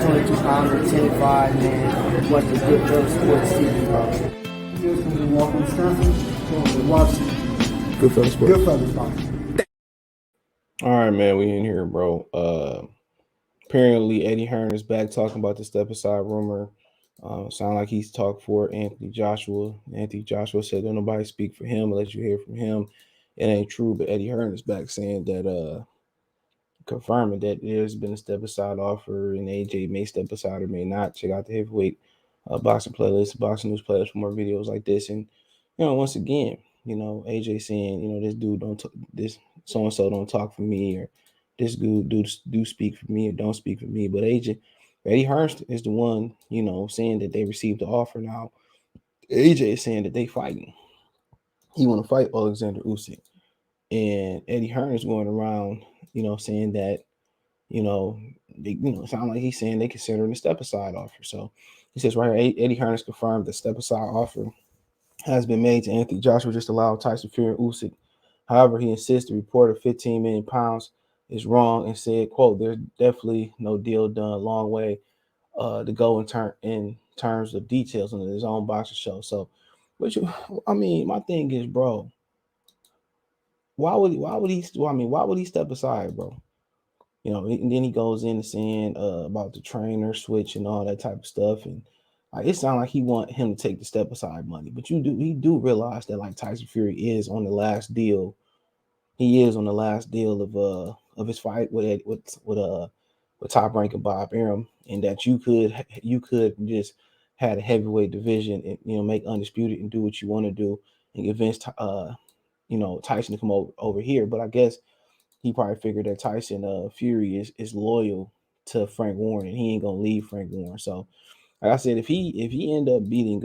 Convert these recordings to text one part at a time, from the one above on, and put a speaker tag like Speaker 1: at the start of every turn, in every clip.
Speaker 1: 22-pounder, 10-5, man. What the good Phillips Sports TV, bro.
Speaker 2: Here's going to be Walker Stanford. Watch
Speaker 3: Goodfellas Sports.
Speaker 2: Goodfellas Sports.
Speaker 3: All right, man, we in here, bro. Apparently Eddie Hearn is back talking about the step aside rumor. Sound like he's talked for Anthony Joshua. Anthony Joshua said, "Don't nobody speak for him unless you hear from him." It ain't true, but Eddie Hearn is back saying that, confirming that there's been a step aside offer, and AJ may step aside or may not. Check out the Heavywait boxing playlist, boxing news playlist for more videos like this. And once again, AJ saying, this dude this so and so don't talk for me, or this dude do speak for me or don't speak for me. But Eddie Hearn is the one, saying that they received the offer. Now AJ is saying that they fighting. He want to fight Alexander Usyk, and Eddie Hearn is going around, saying that, it sound like he's saying they considering a step aside offer. So he says right here, Eddie Hearn has confirmed the step aside offer has been made to Anthony Joshua, just allow Tyson Fury and Usyk. However, he insists the report of 15 million pounds is wrong and said, "quote There's definitely no deal done. A long way to go in terms of details on his own boxing show." So, my thing is, bro, why would he step aside, bro? And then he goes in saying about the trainer switch and all that type of stuff, and it sounds like he want him to take the step aside money. But he do realize that like Tyson Fury is on the last deal. He is on the last deal of his fight with top ranking Bob Arum, and that you could just had a heavyweight division and make undisputed and do what you want to do and convince Tyson to come over here. But I guess he probably figured that Tyson Fury is loyal to Frank Warren, and he ain't gonna leave Frank Warren. So, like I said, if he end up beating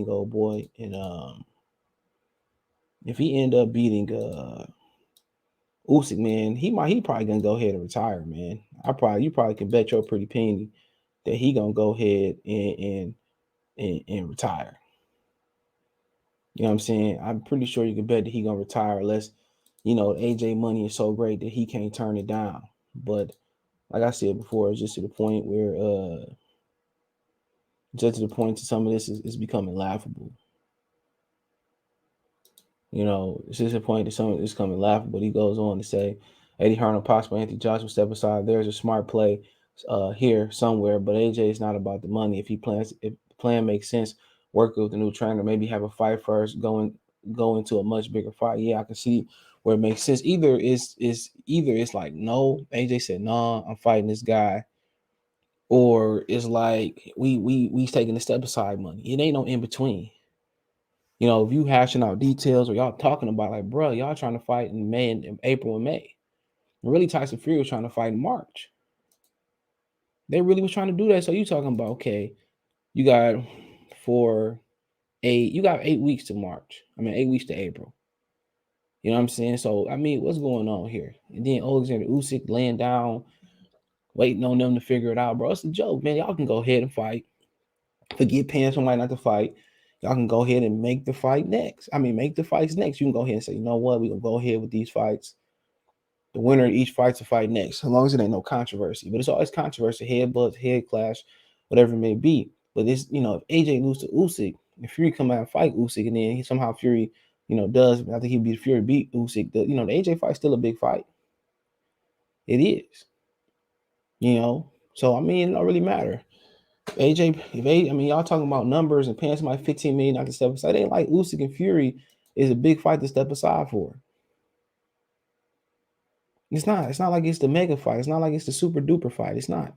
Speaker 3: old boy, and if he end up beating Usyk, man, he probably gonna go ahead and retire, man. You probably can bet your pretty penny that he gonna go ahead and retire. You know what I'm saying? I'm pretty sure you can bet that he gonna retire unless AJ money is so great that he can't turn it down. But like I said before, it's just to the point where some of this is becoming laughable. It's just a point that some of this is becoming laughable. He goes on to say, Eddie Hearn, possible Anthony Joshua step aside. There's a smart play here somewhere, but AJ is not about the money. If the plan makes sense, work with the new trainer, maybe have a fight first, go into a much bigger fight. Yeah, I can see where it makes sense. Either it's like, no, AJ said, no, I'm fighting this guy, or it's like we taking the step aside money. It ain't no in between. If you hashing out details or y'all talking about like, bro, y'all trying to fight in April and May. Really, Tyson Fury was trying to fight in March. They really was trying to do that. So you talking about, okay, you got 8 weeks to March. 8 weeks to April. You know what I'm saying? So, what's going on here? And then Alexander Usyk laying down, waiting on them to figure it out, bro. It's a joke, man. Y'all can go ahead and fight. Forget paying somebody not to fight. Y'all can go ahead and make the fight next. Make the fights next. You can go ahead and say, you know what? We're going to go ahead with these fights. The winner of each fight's a fight next, as long as it ain't no controversy. But it's always controversy, headbutts, head clash, whatever it may be. But this, if AJ loses to Usyk, if Fury come out and fight Usyk, and then somehow Fury, does, I think beat Usyk, the AJ fight's still a big fight. It is. So it don't really matter. Y'all talking about numbers and paying somebody 15 million not to step aside. It ain't like Usyk and Fury is a big fight to step aside for. It's not. It's not like it's the mega fight. It's not like it's the super duper fight. It's not.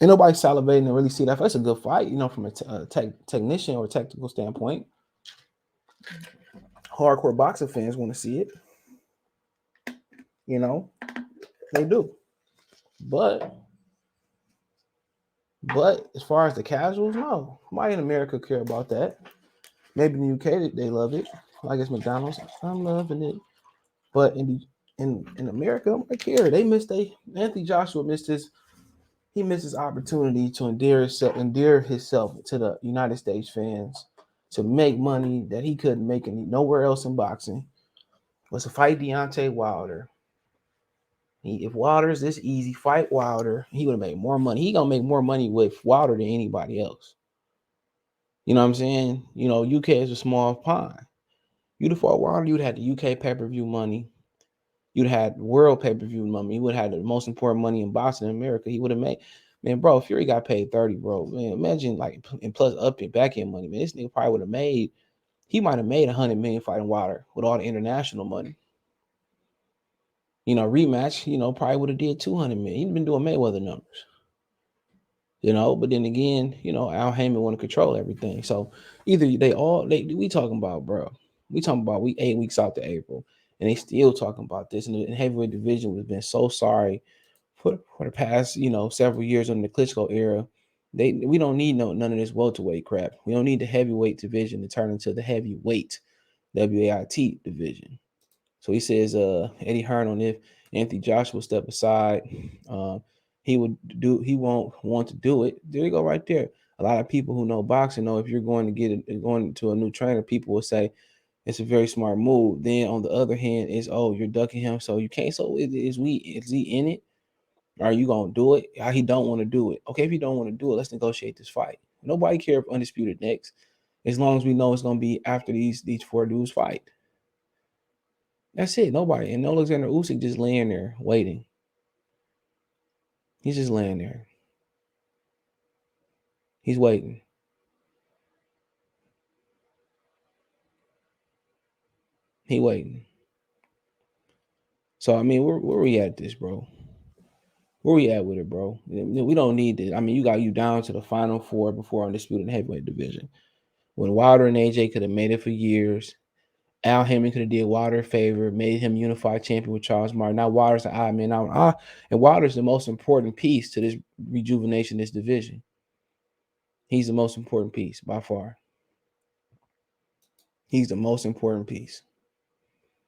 Speaker 3: Ain't nobody salivating to really see that. That's a good fight, from a technician or technical standpoint. Hardcore boxing fans want to see it. They do. But as far as the casuals, no. Nobody in America care about that. Maybe in the UK they love it. I guess McDonald's, I'm loving it. But in America, I care. Anthony Joshua missed his opportunity to endear himself to the United States fans, to make money that he couldn't make nowhere else in boxing. Was to fight Deontay Wilder If Wilder's this easy, fight Wilder. He would have made more money. He gonna make more money with Wilder than anybody else. You know what I'm saying? UK is a small pond. You'd have fought Wilder, you'd have had the UK pay-per-view money. You'd have had world pay-per-view money. You would have had the most important money in boxing in America. He would have made, man, bro, Fury got paid 30, bro. Man, imagine like, and plus up and back end money, man. This nigga probably would have made, he might have made 100 million fighting Wilder with all the international money. Rematch, probably would have did 200 million. He'd been doing Mayweather numbers. But then again, Al Heyman want to control everything. So either we talking about, bro. We talking about 8 weeks out to April, and they still talking about this. And the heavyweight division has been so sorry for the past, several years under the Klitschko era. We don't need none of this welterweight crap. We don't need the heavyweight division to turn into the heavyweight WAIT division. So he says, Eddie Hearn, on if Anthony Joshua step aside, he won't want to do it. There you go, right there. A lot of people who know boxing know if you're going to a new trainer, people will say it's a very smart move. Then on the other hand, you're ducking him, so you can't. So is he in it? Are you gonna do it? He don't want to do it. Okay, if you don't want to do it, let's negotiate this fight. Nobody care if Undisputed next, as long as we know it's gonna be after these 4 dudes fight. That's it. Nobody. And Alexander Usyk just laying there waiting. He's just laying there. He's waiting. He waiting. So I mean, where we at this, bro? Where we at with it, bro? We don't need this. I mean, you got you down to the final 4 before Undisputed heavyweight division. When Wilder and AJ could have made it for years. Al Heyman could have did Wilder a favor, made him unified champion with Charles Martin. Now Wilder's the odd man out. And Wilder's the most important piece to this rejuvenation, this division. He's the most important piece by far. He's the most important piece.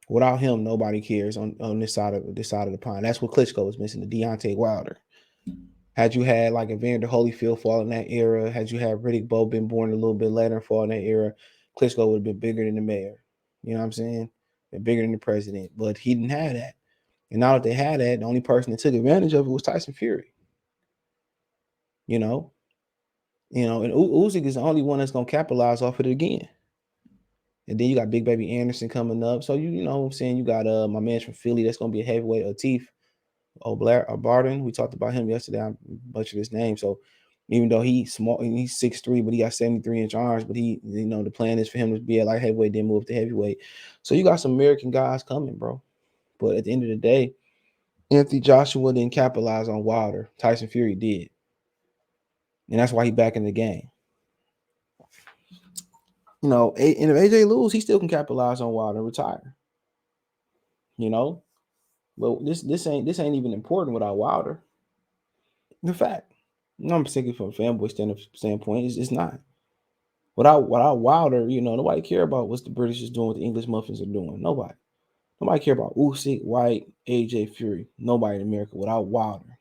Speaker 3: Without him, nobody cares on this side of the pond. That's what Klitschko was missing, the Deontay Wilder. Had you had like Evander Holyfield fall in that era, had you had Riddick Bowe been born a little bit later and fall in that era, Klitschko would have been bigger than the mayor. You know what I'm saying? Been bigger than the president. But he didn't have that. And now that they had that, the only person that took advantage of it was Tyson Fury. And Usyk is the only one that's gonna capitalize off of it again. And then you got Big Baby Anderson coming up. So you know what I'm saying? You got my man from Philly that's gonna be a heavyweight, Atif Barden. We talked about him yesterday. I butchered his name. So even though he's small, he's 6'3", but he got 73-inch arms. But the plan is for him to be a light heavyweight, then move to heavyweight. So you got some American guys coming, bro. But at the end of the day, Anthony Joshua didn't capitalize on Wilder. Tyson Fury did. And that's why he's back in the game. And if AJ lose, he still can capitalize on Wilder and retire. But this ain't even important without Wilder. In fact, I'm thinking from a fanboy standpoint, it's not. Without Wilder, nobody care about what the British is doing, what the English muffins are doing. Nobody care about Usyk, White, AJ, Fury. Nobody in America without Wilder.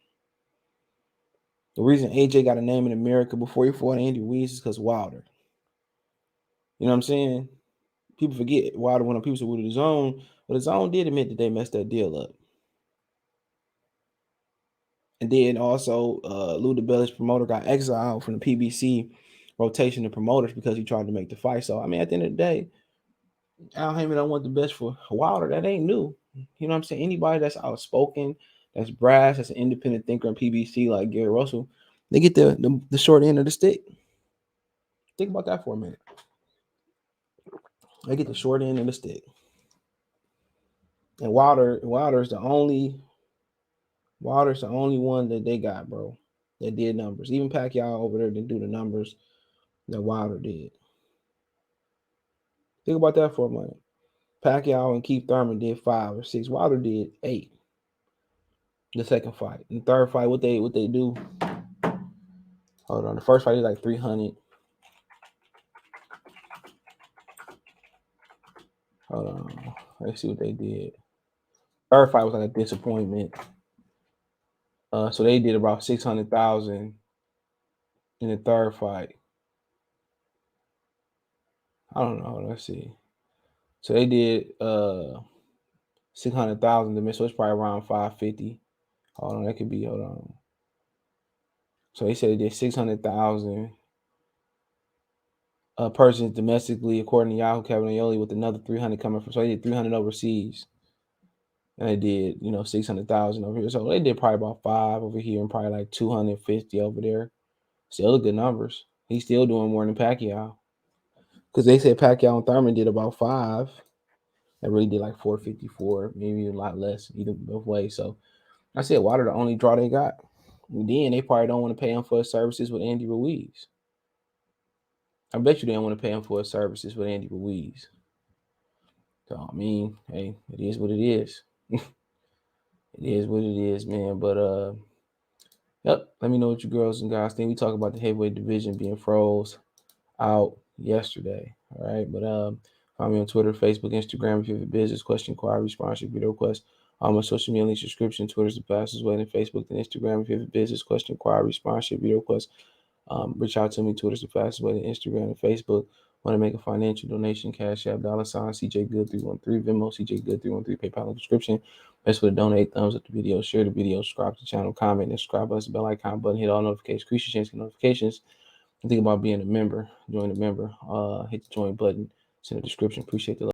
Speaker 3: The reason AJ got a name in America before he fought Andy Ruiz is because Wilder. You know what I'm saying? People forget Wilder when people say, well, the Zone. But the Zone did admit that they messed that deal up. And then also, Lou DiBella's promoter got exiled from the PBC rotation of promoters because he tried to make the fight. So, I mean, at the end of the day, Al Heyman don't want the best for Wilder. That ain't new. You know what I'm saying? Anybody that's outspoken, that's brash, that's an independent thinker in PBC like Gary Russell, they get the short end of the stick. Think about that for a minute. They get the short end of the stick. And Wilder's the only one that they got, bro, that did numbers. Even Pacquiao over there didn't do the numbers that Wilder did. Think about that for a minute. Pacquiao and Keith Thurman did 5 or 6. Wilder did 8. The second fight. And the third fight, what they do? Hold on. The first fight is like 300. Hold on. Let's see what they did. Third fight was like a disappointment. So they did about 600,000 in the third fight. I don't know. Let's see. So they did 600,000 to me, so it's probably around 550. Hold on, that could be. Hold on. So they said they did 600,000 persons domestically, according to Yahoo Cavanioli, with another 300 coming from. So they did 300 overseas, and they did 600,000 over here. So they did probably about 5 over here, and probably like 250 over there. Still good numbers. He's still doing more than Pacquiao, because they said Pacquiao and Thurman did about 5. They really did like 454, maybe a lot less, either both ways. So I said, Wilder the only draw they got. And then they probably don't want to pay him for his services with Andy Ruiz. I bet you they don't want to pay him for his services with Andy Ruiz. So I mean, hey, it is what it is. It is what it is, man. But yep. Let me know what you girls and guys think. We talk about the heavyweight division being froze out yesterday. All right, but find me on Twitter, Facebook, Instagram if you have a business question, inquiry, sponsorship, video request. All my social media links, description. Twitter's the fastest way, and Facebook and Instagram if you have a business question, inquiry, sponsorship, video request. Reach out to me. Twitter's the fastest way to Instagram and Facebook. Want to make a financial donation? Cash App, $ CJ Good 313, Venmo CJ Good 313, PayPal in the description. Best way to donate. Thumbs up the video, share the video, subscribe to the channel, comment, and subscribe us, bell icon button, hit all notifications, increase your chance to get notifications. And think about being a member. Join the member. Hit the join button. It's in the description. Appreciate the love.